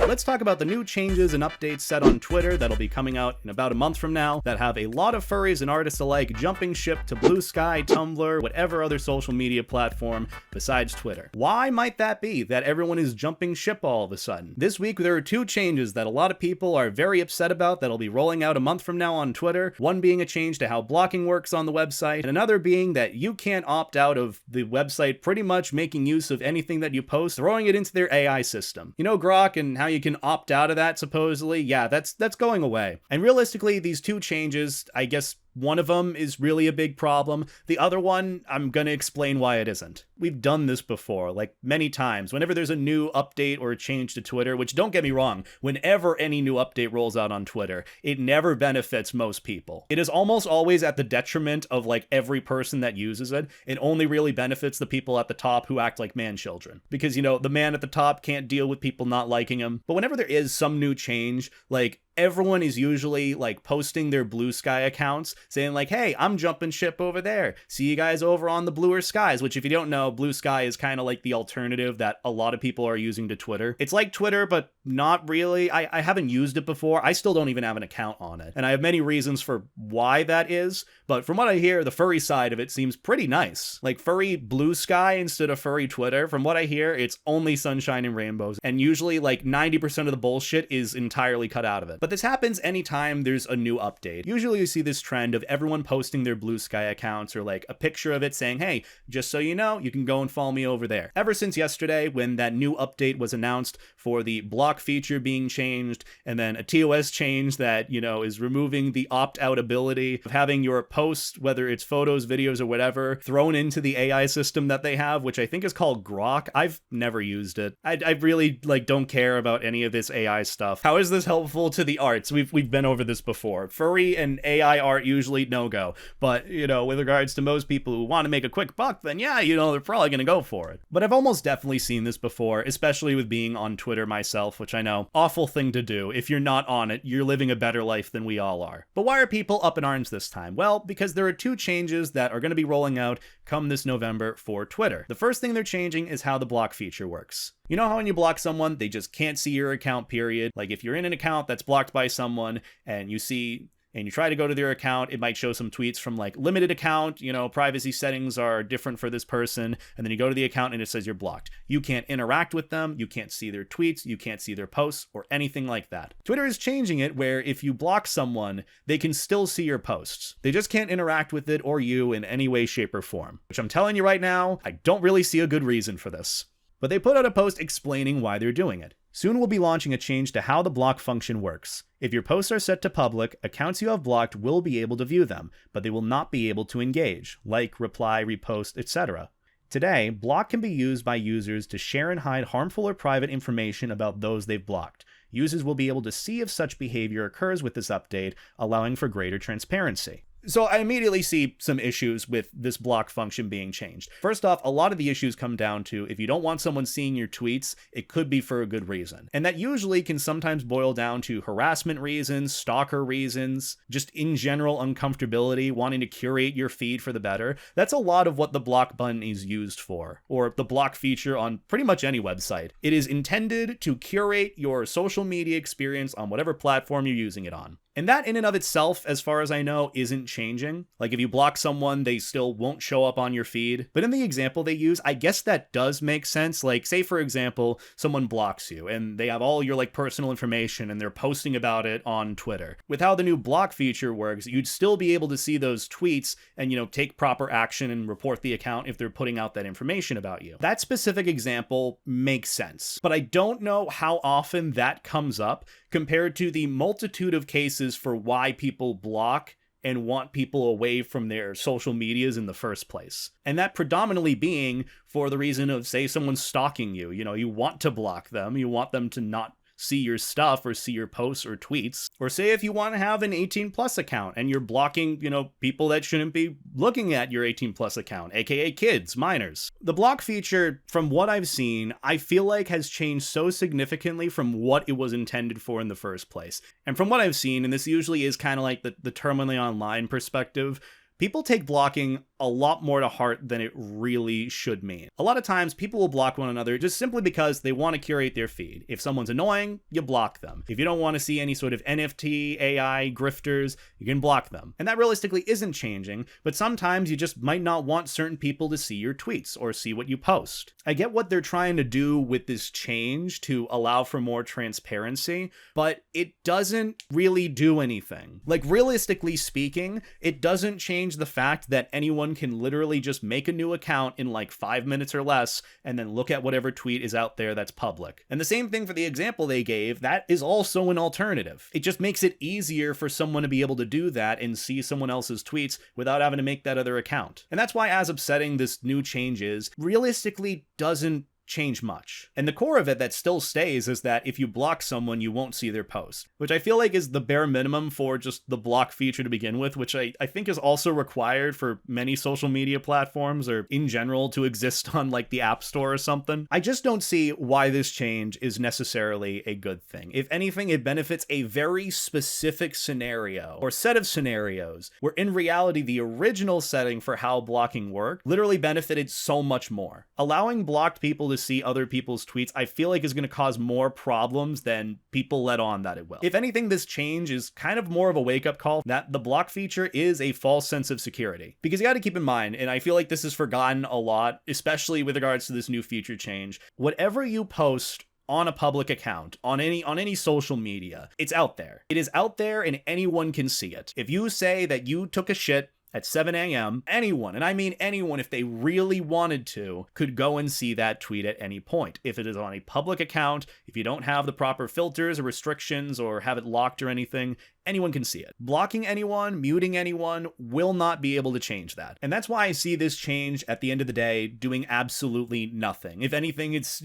let's talk about the new changes and updates set on Twitter that'll be coming out in about a month from now that have a lot of furries and artists alike jumping ship to Bluesky, Tumblr, whatever other social media platform besides Twitter. Why might that be that everyone is jumping ship all of a sudden? This week there are two changes that a lot of people are very upset about that'll be rolling out a month from now on Twitter, one being a change to how blocking works on the website, and another being that you can't opt out of the website pretty much making use of anything that you post, throwing it into their AI system. You know Grok and how you can opt out of that supposedly? Yeah, that's going away. And realistically, these two changes, I guess one of them is really a big problem. The other one, I'm gonna explain why it isn't. We've done this before, like many times. Whenever there's a new update or a change to Twitter, which don't get me wrong, whenever any new update rolls out on Twitter, it never benefits most people. It is almost always at the detriment of like every person that uses it. It only really benefits the people at the top who act like man-children. Because, you know, the man at the top can't deal with people not liking him. But whenever there is some new change, like everyone is usually like posting their Bluesky accounts saying like, hey, I'm jumping ship over there. See you guys over on the bluer skies, which if you don't know, Bluesky is kind of like the alternative that a lot of people are using to Twitter. It's like Twitter, but not really. I haven't used it before. I still don't even have an account on it. And I have many reasons for why that is. But from what I hear, the furry side of it seems pretty nice. Like furry Bluesky instead of furry Twitter. From what I hear, it's only sunshine and rainbows. And usually like 90% of the bullshit is entirely cut out of it. But this happens anytime there's a new update. Usually you see this trend of everyone posting their Bluesky accounts or like a picture of it saying, hey, just so you know, you can go and follow me over there. Ever since yesterday when that new update was announced for the block feature being changed, and then a TOS change that, you know, is removing the opt-out ability of having your posts, whether it's photos, videos, or whatever, thrown into the AI system that they have, which I think is called Grok. I've never used it. I really like don't care about any of this AI stuff. How is this helpful to the arts? We've been over this before. Furry and AI art usually no-go, but, you know, with regards to most people who want to make a quick buck, then yeah, you know, they're probably gonna go for it. But I've almost definitely seen this before, especially with being on Twitter myself, which I know, awful thing to do. If you're not on it, you're living a better life than we all are. But why are people up in arms this time? Well, because there are two changes that are going to be rolling out come this November for Twitter. The first thing they're changing is how the block feature works. You know how when you block someone, they just can't see your account, period? Like if you're in an account that's blocked by someone and you see and you try to go to their account, it might show some tweets from like limited account, you know, privacy settings are different for this person, and then you go to the account and it says you're blocked. You can't interact with them, you can't see their tweets, you can't see their posts, or anything like that. Twitter is changing it where if you block someone, they can still see your posts. They just can't interact with it or you in any way, shape, or form. Which I'm telling you right now, I don't really see a good reason for this. But they put out a post explaining why they're doing it. Soon we'll be launching a change to how the block function works. If your posts are set to public, accounts you have blocked will be able to view them, but they will not be able to engage, like, reply, repost, etc. Today, block can be used by users to share and hide harmful or private information about those they've blocked. Users will be able to see if such behavior occurs with this update, allowing for greater transparency. So I immediately see some issues with this block function being changed. First off, a lot of the issues come down to if you don't want someone seeing your tweets, it could be for a good reason. And that usually can sometimes boil down to harassment reasons, stalker reasons, just in general uncomfortability, wanting to curate your feed for the better. That's a lot of what the block button is used for, or the block feature on pretty much any website. It is intended to curate your social media experience on whatever platform you're using it on. And that in and of itself, as far as I know, isn't changing. Like if you block someone, they still won't show up on your feed. But in the example they use, I guess that does make sense. Like say for example, someone blocks you and they have all your like personal information and they're posting about it on Twitter. With how the new block feature works, you'd still be able to see those tweets and, you know, take proper action and report the account if they're putting out that information about you. That specific example makes sense, but I don't know how often that comes up compared to the multitude of cases for why people block and want people away from their social medias in the first place. And that predominantly being for the reason of, say, someone's stalking you. You know, you want to block them. You want them to not see your stuff or see your posts or tweets. Or say if you want to have an 18 plus account and you're blocking, you know, people that shouldn't be looking at your 18 plus account, aka kids, minors. The block feature, from what I've seen, I feel like has changed so significantly from what it was intended for in the first place. And from what I've seen, and this usually is kind of like the terminally online perspective, People take blocking a lot more to heart than it really should mean. A lot of times people will block one another just simply because they want to curate their feed. If someone's annoying, you block them. If you don't want to see any sort of NFT, AI, grifters, you can block them. And that realistically isn't changing, but sometimes you just might not want certain people to see your tweets or see what you post. I get what they're trying to do with this change to allow for more transparency, but it doesn't really do anything. Like, realistically speaking, it doesn't change the fact that anyone can literally just make a new account in like 5 minutes or less and then look at whatever tweet is out there that's public. And the same thing for the example they gave, that is also an alternative. It just makes it easier for someone to be able to do that and see someone else's tweets without having to make that other account. And that's why, as upsetting this new change is, realistically doesn't change much. And the core of it that still stays is that if you block someone, you won't see their post, which I feel like is the bare minimum for just the block feature to begin with, which I think is also required for many social media platforms or in general to exist on like the App Store or something. I just don't see why this change is necessarily a good thing. If anything, it benefits a very specific scenario or set of scenarios where in reality, the original setting for how blocking worked literally benefited so much more. Allowing blocked people to see other people's tweets, I feel like is going to cause more problems than people let on that it will. If anything, this change is kind of more of a wake-up call that the block feature is a false sense of security. Because you got to keep in mind, and I feel like this is forgotten a lot, especially with regards to this new feature change, whatever you post on a public account, on any social media, it's out there. It is out there and anyone can see it. If you say that you took a shit at 7 a.m., anyone, and I mean anyone, if they really wanted to, could go and see that tweet at any point. If it is on a public account, if you don't have the proper filters or restrictions or have it locked or anything, anyone can see it. Blocking anyone, muting anyone will not be able to change that. And that's why I see this change at the end of the day doing absolutely nothing. If anything, it's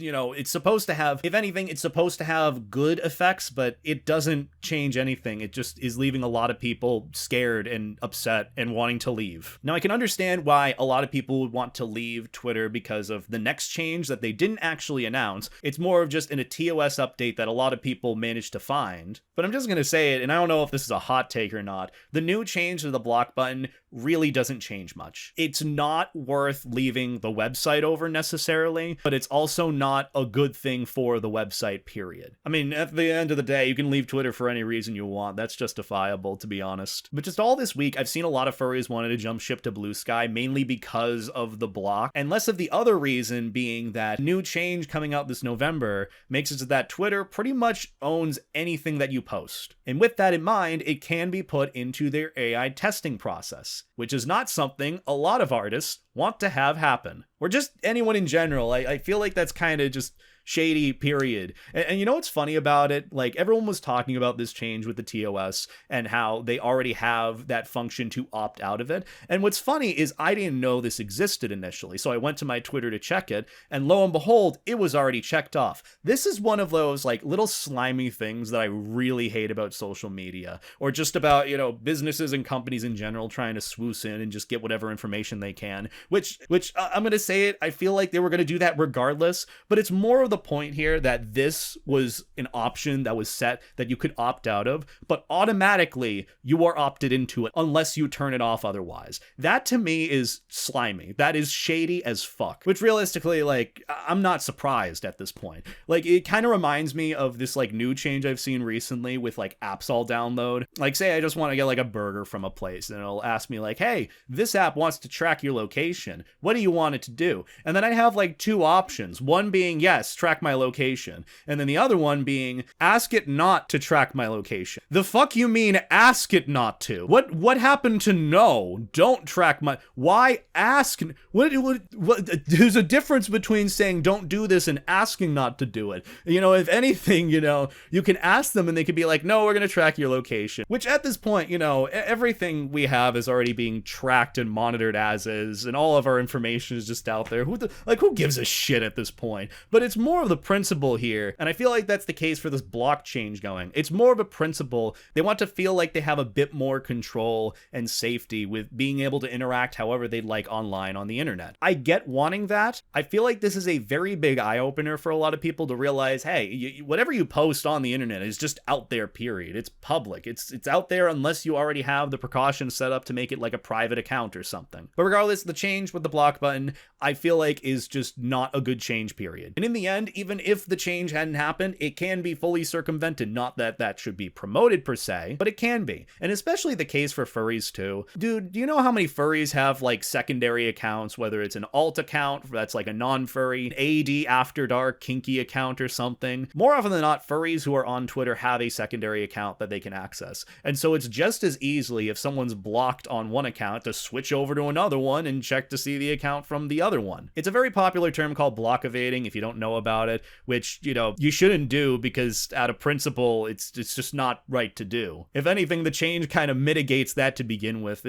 supposed to have good effects, but it doesn't change anything. It just is leaving a lot of people scared and upset and wanting to leave. Now, I can understand why a lot of people would want to leave Twitter because of the next change that they didn't actually announce. It's more of just a TOS update that a lot of people managed to find. But I'm just going to say it, and I don't know if this is a hot take or not. The new change to the block button really doesn't change much. It's not worth leaving the website over necessarily, but it's also not a good thing for the website, period. I mean, at the end of the day, you can leave Twitter for any reason you want. That's justifiable, to be honest. But just all this week, I've seen a lot of furries wanting to jump ship to bluesky, mainly because of the block, and less of the other reason being that new change coming out this November makes it so that Twitter pretty much owns anything that you post. And with that in mind, it can be put into their AI testing process, which is not something a lot of artists want to have happen. Or just anyone in general. I feel like that's kind of just shady, period. And you know what's funny about it? Like, everyone was talking about this change with the TOS and how they already have that function to opt out of it. And what's funny is I didn't know this existed initially, so I went to my Twitter to check it, and lo and behold, it was already checked off. This is one of those like little slimy things that I really hate about social media, or just about, businesses and companies in general trying to swoosh in and just get whatever information they can, which I'm going to say it, I feel like they were going to do that regardless, but it's more of the point here that this was an option that was set that you could opt out of, but automatically you are opted into it unless you turn it off otherwise. That to me is slimy. That is shady as fuck, which realistically, like, I'm not surprised at this point. Like, it kind of reminds me of this like new change I've seen recently with like apps I'll download. Like, say I just want to get like a burger from a place, and it'll ask me like, hey, this app wants to track your location. What do you want it to do? And then I have like two options. One being, yes, track my location. And then the other one being, ask it not to track my location. The fuck you mean ask it not to? What happened to no? Don't track my... Why ask... What there's a difference between saying don't do this and asking not to do it. If anything, you can ask them and they could be like, no, we're going to track your location. Which at this point, everything we have is already being tracked and monitored as is, and all of our information is just out there. Who gives a shit at this point? But it's more more of the principle here, and I feel like that's the case for this block change going. It's more of a principle. They want to feel like they have a bit more control and safety with being able to interact however they'd like online on the internet. I get wanting that. I feel like this is a very big eye-opener for a lot of people to realize, hey, whatever you post on the internet is just out there, period. It's public. It's out there unless you already have the precautions set up to make it like a private account or something. But regardless, the change with the block button, I feel like is just not a good change, period. And in the end, even if the change hadn't happened, it can be fully circumvented. Not that that should be promoted per se, but it can be. And especially the case for furries too. Dude, do you know how many furries have like secondary accounts, whether it's an alt account that's like a non-furry, an AD After Dark kinky account or something? More often than not, furries who are on Twitter have a secondary account that they can access. And so it's just as easily, if someone's blocked on one account, to switch over to another one and check to see the account from the other one. It's a very popular term called block evading, if you don't know about it, which, you know, you shouldn't do because out of principle, it's just not right to do. If anything, the change kind of mitigates that to begin with.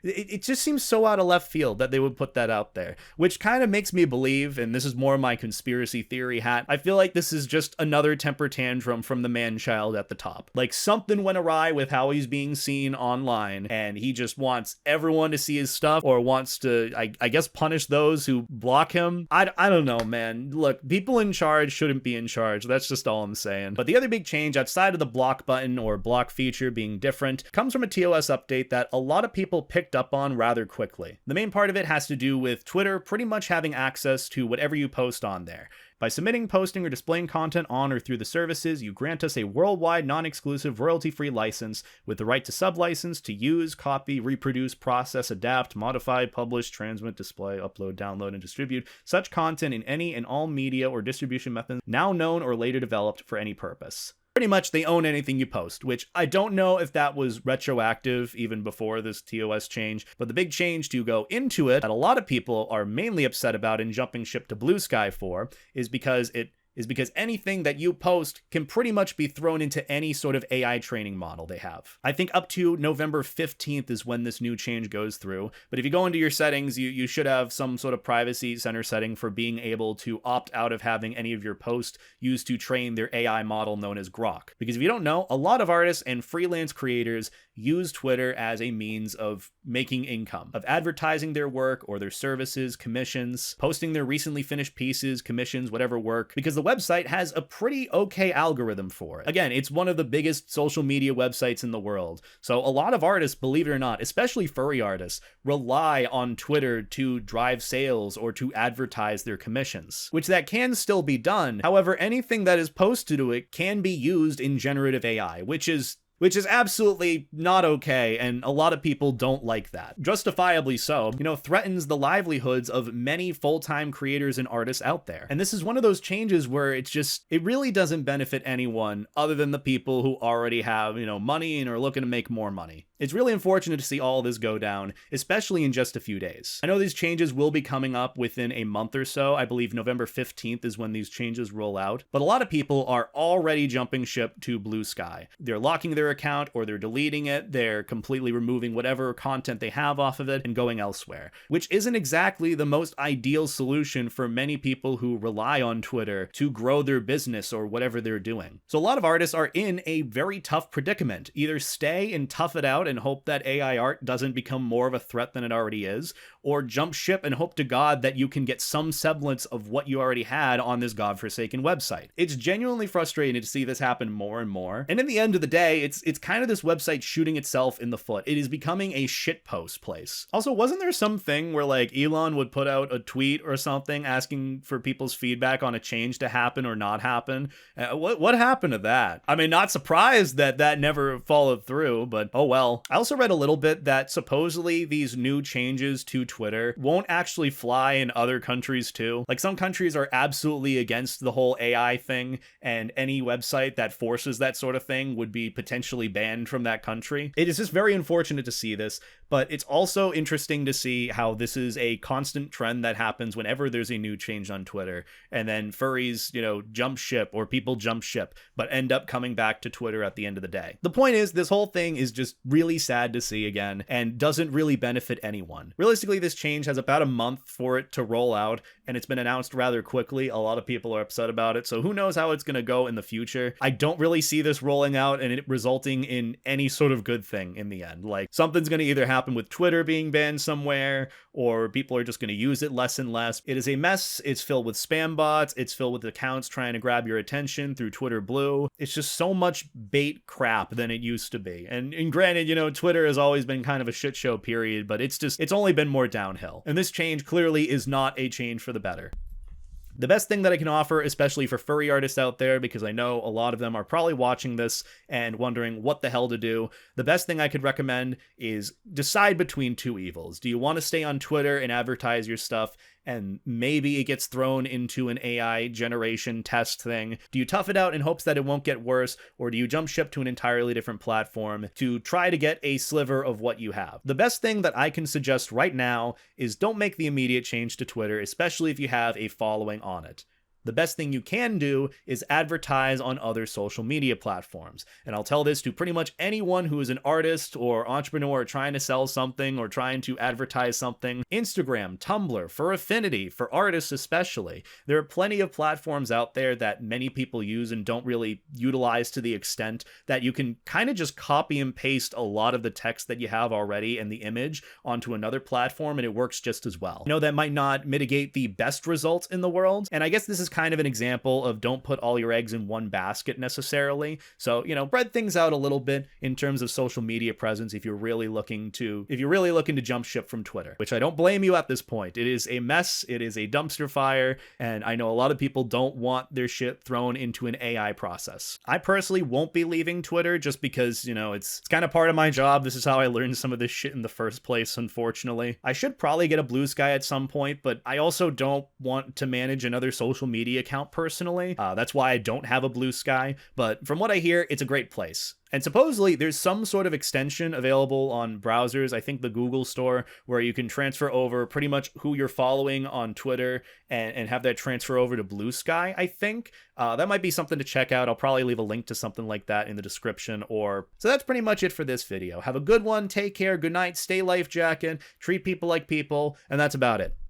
It just seems so out of left field that they would put that out there, which kind of makes me believe, and this is more my conspiracy theory hat, I feel like this is just another temper tantrum from the man-child at the top. Like something went awry with how he's being seen online, and he just wants everyone to see his stuff, or wants to, I guess, punish those who block him. I don't know, man. Look, people in charge shouldn't be in charge. That's just all I'm saying. But the other big change outside of the block button or block feature being different comes from a TOS update that a lot of people picked up on rather quickly. The main part of it has to do with Twitter pretty much having access to whatever you post on there. By submitting, posting, or displaying content on or through the services, you grant us a worldwide, non-exclusive, royalty-free license with the right to sub-license to use, copy, reproduce, process, adapt, modify, publish, transmit, display, upload, download, and distribute such content in any and all media or distribution methods now known or later developed for any purpose. Pretty much they own anything you post, which I don't know if that was retroactive even before this TOS change, but the big change to go into it that a lot of people are mainly upset about and jumping ship to bluesky for is because anything that you post can pretty much be thrown into any sort of AI training model they have. I think up to November 15th is when this new change goes through, but if you go into your settings, you should have some sort of privacy center setting for being able to opt out of having any of your posts used to train their AI model known as Grok. Because if you don't know, a lot of artists and freelance creators use Twitter as a means of making income, of advertising their work or their services, commissions, posting their recently finished pieces, commissions, whatever work, because the website has a pretty okay algorithm for it. Again, it's one of the biggest social media websites in the world. So a lot of artists, believe it or not, especially furry artists, rely on Twitter to drive sales or to advertise their commissions, which that can still be done. However, anything that is posted to it can be used in generative AI, which is absolutely not okay, and a lot of people don't like that. Justifiably so, threatens the livelihoods of many full-time creators and artists out there. And this is one of those changes where it really doesn't benefit anyone other than the people who already have, money and are looking to make more money. It's really unfortunate to see all this go down, especially in just a few days. I know these changes will be coming up within a month or so. I believe November 15th is when these changes roll out, but a lot of people are already jumping ship to bluesky. They're locking their account or they're deleting it. They're completely removing whatever content they have off of it and going elsewhere, which isn't exactly the most ideal solution for many people who rely on Twitter to grow their business or whatever they're doing. So a lot of artists are in a very tough predicament. Either stay and tough it out and hope that AI art doesn't become more of a threat than it already is, or jump ship and hope to God that you can get some semblance of what you already had on this godforsaken website. It's genuinely frustrating to see this happen more and more. And in the end of the day, it's kind of this website shooting itself in the foot. It is becoming a shitpost place. Also, wasn't there something where like Elon would put out a tweet or something asking for people's feedback on a change to happen or not happen? What happened to that? I mean, not surprised that never followed through, but oh well. I also read a little bit that supposedly these new changes to Twitter won't actually fly in other countries too. Like some countries are absolutely against the whole AI thing, and any website that forces that sort of thing would be potentially eventually banned from that country. It is just very unfortunate to see this, but it's also interesting to see how this is a constant trend that happens whenever there's a new change on Twitter, and then furries, jump ship, or people jump ship, but end up coming back to Twitter at the end of the day. The point is, this whole thing is just really sad to see again, and doesn't really benefit anyone. Realistically, this change has about a month for it to roll out, and it's been announced rather quickly. A lot of people are upset about it, so who knows how it's going to go in the future. I don't really see this rolling out and it resulting in any sort of good thing in the end. Like, something's going to either happen with Twitter being banned somewhere, or people are just going to use it less and less. It is a mess. It's filled with spam bots. It's filled with accounts trying to grab your attention through Twitter Blue. It's just so much bait crap than it used to be. And granted, Twitter has always been kind of a shit show, period, but it's only been more downhill. And this change clearly is not a change for the better. The best thing that I can offer, especially for furry artists out there, because I know a lot of them are probably watching this and wondering what the hell to do, the best thing I could recommend is decide between two evils. Do you want to stay on Twitter and advertise your stuff, and maybe it gets thrown into an AI generation test thing? Do you tough it out in hopes that it won't get worse, or do you jump ship to an entirely different platform to try to get a sliver of what you have? The best thing that I can suggest right now is don't make the immediate change to Twitter, especially if you have a following on it. The best thing you can do is advertise on other social media platforms. And I'll tell this to pretty much anyone who is an artist or entrepreneur trying to sell something or trying to advertise something. Instagram, Tumblr, for affinity, for artists especially. There are plenty of platforms out there that many people use and don't really utilize to the extent that you can kind of just copy and paste a lot of the text that you have already and the image onto another platform, and it works just as well. I know that might not mitigate the best results in the world, and I guess this is kind of an example of don't put all your eggs in one basket necessarily. So, spread things out a little bit in terms of social media presence if you're really looking to jump ship from Twitter, which I don't blame you at this point. It is a mess. It is a dumpster fire. And I know a lot of people don't want their shit thrown into an AI process. I personally won't be leaving Twitter just because, it's kind of part of my job. This is how I learned some of this shit in the first place, unfortunately. I should probably get a bluesky at some point, but I also don't want to manage another social media account personally. That's why I don't have a bluesky, but from what I hear, it's a great place. And supposedly there's some sort of extension available on browsers, I think the Google store, where you can transfer over pretty much who you're following on Twitter and have that transfer over to bluesky, I think. That might be something to check out. I'll probably leave a link to something like that in the description. So that's pretty much it for this video. Have a good one, take care, good night, stay life jacket, treat people like people, and that's about it.